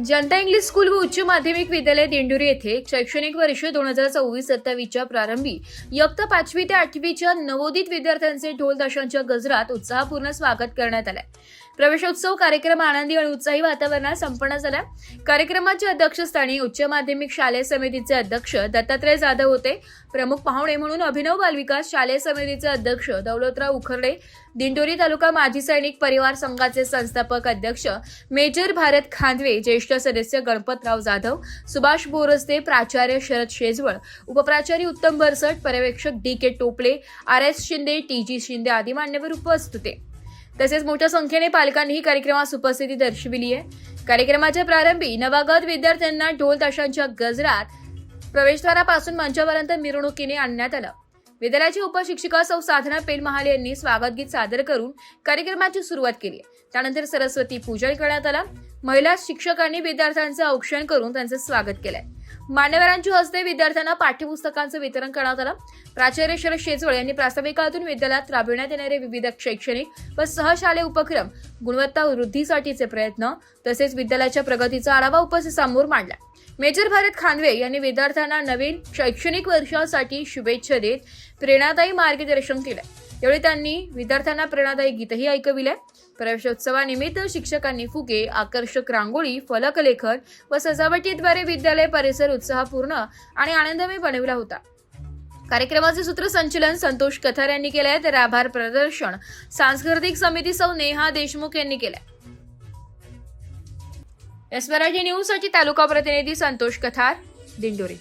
जनता English school व उच्च माध्यमिक विद्यालय दिंडोरी येथे शैक्षणिक वर्ष 2024-27च्या प्रारंभी इयत्ता 5वी ते 8वीच्या नवोदित विद्यार्थ्यांचे ढोल ताशांच्या गजरात उत्साहपूर्ण स्वागत करण्यात आले। प्रवेशोत्सव कार्यक्रम आनंदी आणि उत्साही वातावरणात संपन्न झाला। कार्यक्रमाच्या अध्यक्षस्थानी उच्च माध्यमिक शालेय समितीचे अध्यक्ष दत्तात्रय जाधव होते। प्रमुख पाहुणे म्हणून अभिनव बालविकास शालेय समितीचे अध्यक्ष दौलतराव उखर्डे, दिंडोरी तालुका माजी सैनिक परिवार संघाचे संस्थापक अध्यक्ष मेजर भारत खांदवे, ज्येष्ठ सदस्य गणपतराव जाधव, सुभाष बोरस्ते, प्राचार्य शरद शेजवळ, उपप्राचार्य उत्तम बरसट, पर्यवेक्षक डी.के. टोपले, आर.एस. शिंदे, टी.जी. शिंदे आदी मान्यवर उपस्थित होते। तसेच मोठ्या संख्येने पालकांनीही कार्यक्रमास उपस्थिती दर्शविली आहे। कार्यक्रमाच्या प्रारंभी नवागत विद्यार्थ्यांना ढोल ताशांच्या गजरात प्रवेशद्वारापासून मंचापर्यंत मिरवणुकीने आणण्यात आलं। विद्यालयाची उपशिक्षिका सौ साधना पेनमहाले यांनी स्वागत गीत सादर करून कार्यक्रमाची सुरुवात केली। त्यानंतर सरस्वती पूजन करण्यात आलं। महिला शिक्षकांनी विद्यार्थ्यांचे औक्षण करून त्यांचे स्वागत केले। मान्यवरांच्या हस्ते विद्यार्थ्यांना पाठ्यपुस्तकांचे वितरण करण्यात आलं। प्राचार्य शरद शेजवळ यांनी प्रास्ताविकातून विद्यालयात राबविण्यात येणारे विविध शैक्षणिक व सहशालेय उपक्रम, गुणवत्ता वृद्धीसाठीचे प्रयत्न तसेच विद्यालयाच्या प्रगतीचा आढावा उपस्थितांसमोर मांडला। मेजर भारत खांदवे यांनी विद्यार्थ्यांना नवीन शैक्षणिक वर्षासाठी शुभेच्छा देत प्रेरणादायी मार्गदर्शन केले। यावेळी त्यांनी विद्यार्थ्यांना प्रेरणादायी गीतही ऐकविले। प्रवेशोत्सवानिमित्त शिक्षकांनी फुगे, आकर्षक रांगोळी, फलकलेखन व सजावटीद्वारे विद्यालय परिसर उत्साहपूर्ण आणि आनंदमय बनविला होता। कार्यक्रमाचे सूत्रसंचालन संतोष कथार यांनी केले, तर आभार प्रदर्शन सांस्कृतिक समिती सौ नेहा देशमुख यांनी केले। एस मराठी न्यूज साठी तालुका प्रतिनिधी संतोष कथार, दिंडोरी।